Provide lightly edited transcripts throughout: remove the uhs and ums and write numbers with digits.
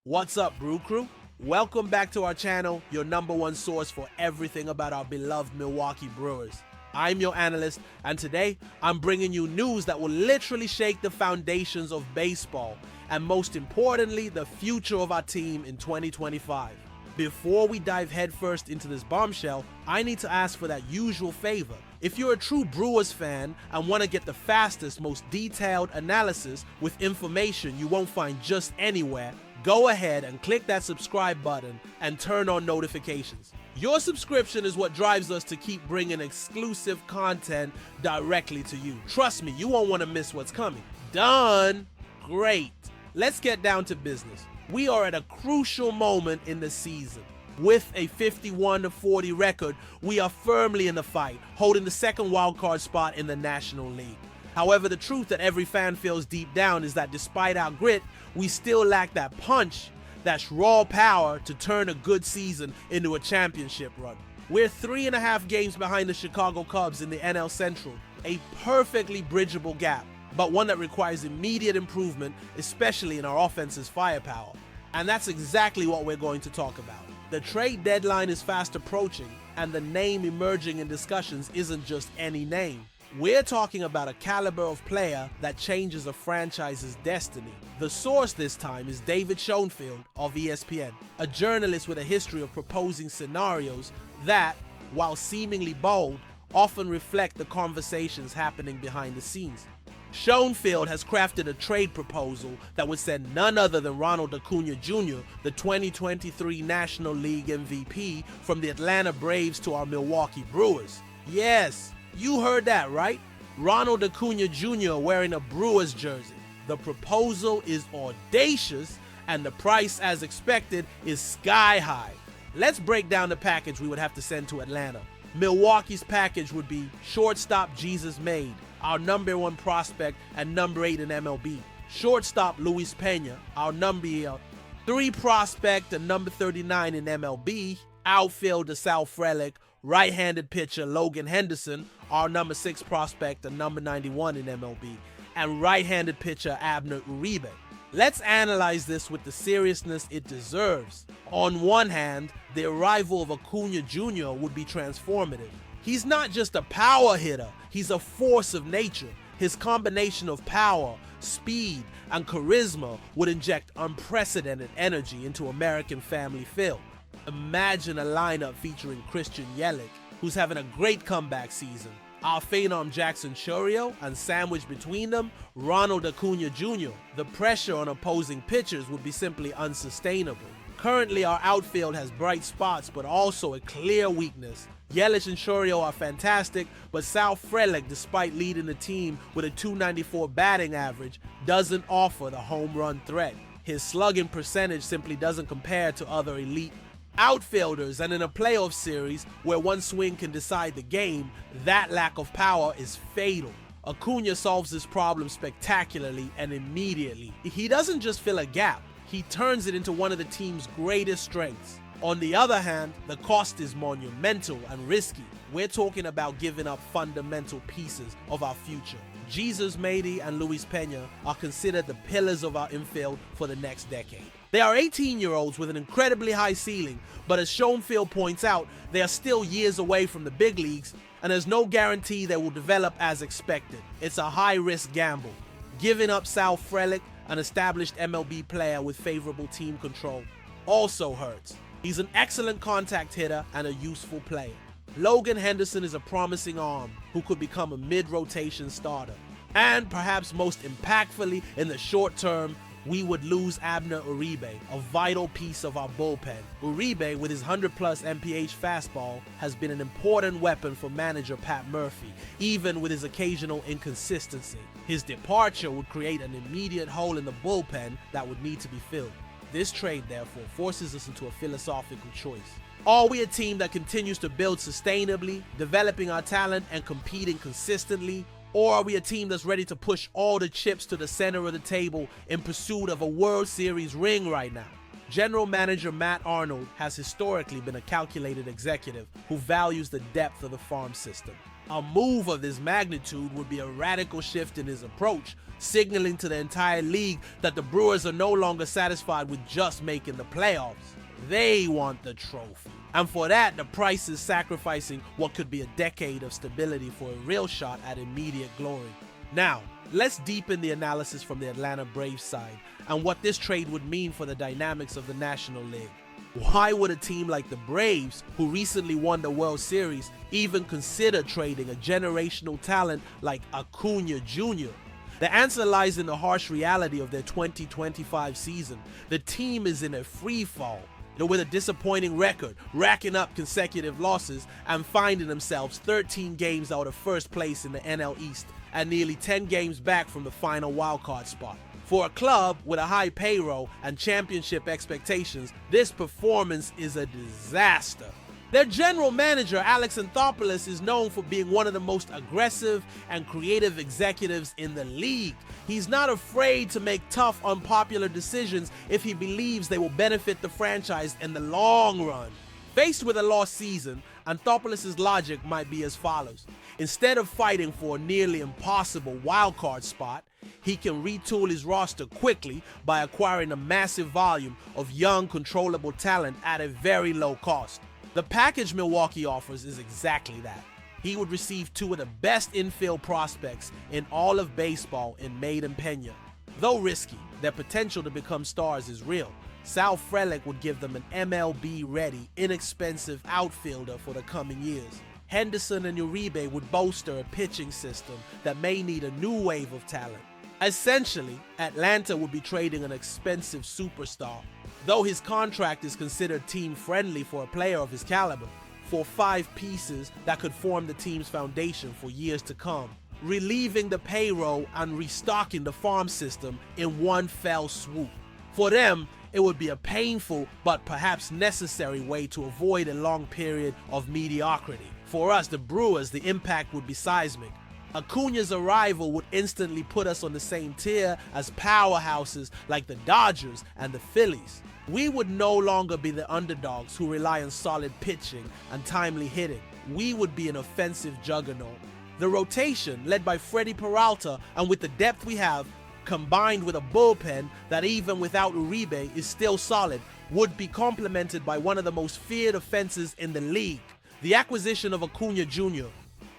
What's up, Brew Crew? Welcome back to our channel, your #1 source for everything about our beloved Milwaukee Brewers. I'm your analyst, and today I'm bringing you news that will literally shake the foundations of baseball, and most importantly, the future of our team in 2025. Before we dive headfirst into this bombshell, I need to ask for that usual favor. If you're a true Brewers fan and want to get the fastest, most detailed analysis with information you won't find just anywhere, go ahead and click that subscribe button and turn on notifications. Your subscription is what drives us to keep bringing exclusive content directly to you. Trust me, you won't want to miss what's coming. Done? Great. Let's get down to business. We are at a crucial moment in the season. With a 51-40 record, we are firmly in the fight, holding the second wildcard spot in the National League. However, the truth that every fan feels deep down is that despite our grit, we still lack that punch, that raw power to turn a good season into a championship run. We're 3.5 games behind the Chicago Cubs in the NL Central, a perfectly bridgeable gap, but one that requires immediate improvement, especially in our offense's firepower. And that's exactly what we're going to talk about. The trade deadline is fast approaching, and the name emerging in discussions isn't just any name. We're talking about a caliber of player that changes a franchise's destiny. The source this time is David Schoenfield of ESPN, a journalist with a history of proposing scenarios that, while seemingly bold, often reflect the conversations happening behind the scenes. Schoenfield has crafted a trade proposal that would send none other than Ronald Acuña Jr., the 2023 National League MVP, from the Atlanta Braves to our Milwaukee Brewers. Yes, you heard that right. Ronald Acuña Jr. wearing a Brewers jersey. The proposal is audacious, and the price, as expected, is sky high. Let's break down the package we would have to send to Atlanta. Milwaukee's package would be shortstop Jesus Made, our #1 prospect and #8 in MLB. Shortstop Luis Pena, our #3 prospect and #39 in MLB. Outfielder Sal Frelick. Right-handed pitcher Logan Henderson, our #6 prospect and #91 in MLB. And right-handed pitcher Abner Uribe. Let's analyze this with the seriousness it deserves. On one hand, the arrival of Acuña Jr. would be transformative. He's not just a power hitter, he's a force of nature. His combination of power, speed, and charisma would inject unprecedented energy into American Family Field. Imagine a lineup featuring Christian Yelich, who's having a great comeback season, our phenom Jackson Chourio, and sandwiched between them, Ronald Acuña Jr. The pressure on opposing pitchers would be simply unsustainable. Currently, our outfield has bright spots, but also a clear weakness. Yelich and Chourio are fantastic, but Sal Frelick, despite leading the team with a .294 batting average, doesn't offer the home run threat. His slugging percentage simply doesn't compare to other elite outfielders, and in a playoff series where one swing can decide the game, that lack of power is fatal. Acuña solves this problem spectacularly and immediately. He doesn't just fill a gap, he turns it into one of the team's greatest strengths. On the other hand, the cost is monumental and risky. We're talking about giving up fundamental pieces of our future. Jesus Mady and Luis Pena are considered the pillars of our infield for the next decade. They are 18-year-olds with an incredibly high ceiling, but as Schoenfield points out, they are still years away from the big leagues, and there's no guarantee they will develop as expected. It's a high-risk gamble. Giving up Sal Frelick, an established MLB player with favorable team control, also hurts. He's an excellent contact hitter and a useful player. Logan Henderson is a promising arm who could become a mid-rotation starter. And perhaps most impactfully in the short term, we would lose Abner Uribe, a vital piece of our bullpen. Uribe, with his 100+ mph fastball, has been an important weapon for manager Pat Murphy, even with his occasional inconsistency. His departure would create an immediate hole in the bullpen that would need to be filled. This trade, therefore, forces us into a philosophical choice. Are we a team that continues to build sustainably, developing our talent and competing consistently? Or are we a team that's ready to push all the chips to the center of the table in pursuit of a World Series ring right now? General Manager Matt Arnold has historically been a calculated executive who values the depth of the farm system. A move of this magnitude would be a radical shift in his approach, signaling to the entire league that the Brewers are no longer satisfied with just making the playoffs. They want the trophy. And for that, the price is sacrificing what could be a decade of stability for a real shot at immediate glory. Now, let's deepen the analysis from the Atlanta Braves side and what this trade would mean for the dynamics of the National League. Why would a team like the Braves, who recently won the World Series, even consider trading a generational talent like Acuña Jr.? The answer lies in the harsh reality of their 2025 season. The team is in a free fall, with a disappointing record, racking up consecutive losses and finding themselves 13 games out of first place in the NL East and nearly 10 games back from the final wildcard spot. For a club with a high payroll and championship expectations, this performance is a disaster. Their general manager, Alex Anthopoulos, is known for being one of the most aggressive and creative executives in the league. He's not afraid to make tough, unpopular decisions if he believes they will benefit the franchise in the long run. Faced with a lost season, Anthopoulos' logic might be as follows. Instead of fighting for a nearly impossible wildcard spot, he can retool his roster quickly by acquiring a massive volume of young, controllable talent at a very low cost. The package Milwaukee offers is exactly that. He would receive two of the best infield prospects in all of baseball in Made and Pena. Though risky, their potential to become stars is real. Sal Frelick would give them an MLB-ready, inexpensive outfielder for the coming years. Henderson and Uribe would bolster a pitching system that may need a new wave of talent. Essentially, Atlanta would be trading an expensive superstar, though his contract is considered team-friendly for a player of his caliber, for 5 pieces that could form the team's foundation for years to come, relieving the payroll and restocking the farm system in one fell swoop. For them, it would be a painful but perhaps necessary way to avoid a long period of mediocrity. For us, the Brewers, the impact would be seismic. Acuña's arrival would instantly put us on the same tier as powerhouses like the Dodgers and the Phillies. We would no longer be the underdogs who rely on solid pitching and timely hitting. We would be an offensive juggernaut. The rotation, led by Freddie Peralta, and with the depth we have, combined with a bullpen that even without Uribe is still solid, would be complemented by one of the most feared offenses in the league. The acquisition of Acuña Jr.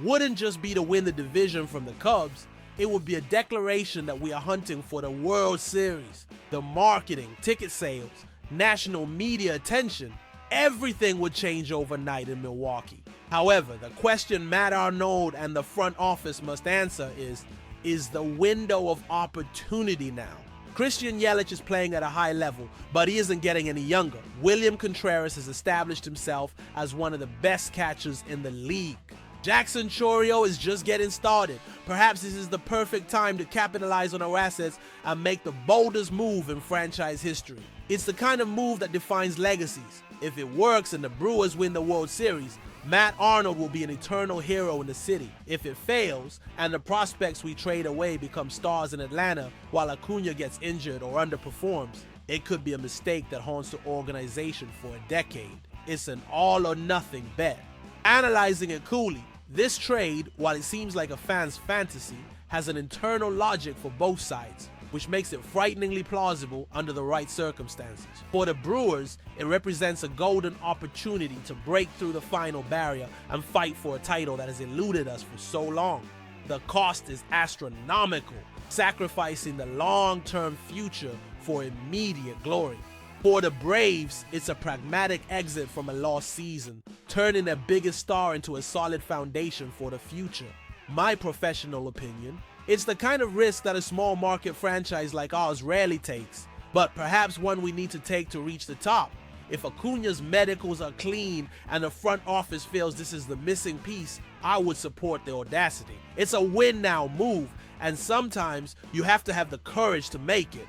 wouldn't just be to win the division from the Cubs, it would be a declaration that we are hunting for the World Series. The marketing, ticket sales, national media attention, everything would change overnight in Milwaukee. However, the question Matt Arnold and the front office must answer is the window of opportunity now? Christian Yelich is playing at a high level, but he isn't getting any younger. William Contreras has established himself as one of the best catchers in the league. Jackson Chourio is just getting started. Perhaps this is the perfect time to capitalize on our assets and make the boldest move in franchise history. It's the kind of move that defines legacies. If it works and the Brewers win the World Series, Matt Arnold will be an eternal hero in the city. If it fails, and the prospects we trade away become stars in Atlanta while Acuña gets injured or underperforms, it could be a mistake that haunts the organization for a decade. It's an all or nothing bet. Analyzing it coolly, this trade, while it seems like a fan's fantasy, has an internal logic for both sides, which makes it frighteningly plausible under the right circumstances. For the Brewers, it represents a golden opportunity to break through the final barrier and fight for a title that has eluded us for so long. The cost is astronomical, sacrificing the long-term future for immediate glory. For the Braves, it's a pragmatic exit from a lost season, turning their biggest star into a solid foundation for the future. My professional opinion, it's the kind of risk that a small market franchise like ours rarely takes, but perhaps one we need to take to reach the top. If Acuña's medicals are clean and the front office feels this is the missing piece, I would support the audacity. It's a win-now move, and sometimes you have to have the courage to make it.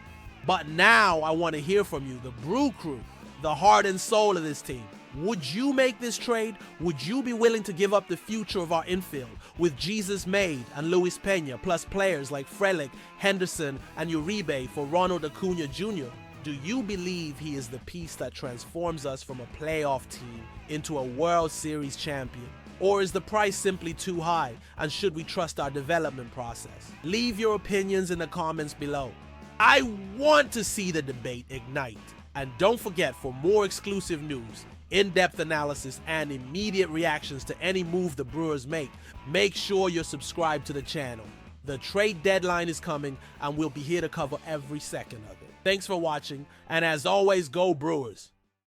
But now I want to hear from you, the Brew Crew, the heart and soul of this team. Would you make this trade? Would you be willing to give up the future of our infield with Jesus Made and Luis Pena, plus players like Frelick, Henderson, and Uribe for Ronald Acuña Jr.? Do you believe he is the piece that transforms us from a playoff team into a World Series champion? Or is the price simply too high, and should we trust our development process? Leave your opinions in the comments below. I want to see the debate ignite. And don't forget, for more exclusive news, in-depth analysis, and immediate reactions to any move the Brewers make sure you're subscribed to the channel. The trade deadline is coming, and we'll be here to cover every second of it. Thanks for watching, and as always, go Brewers!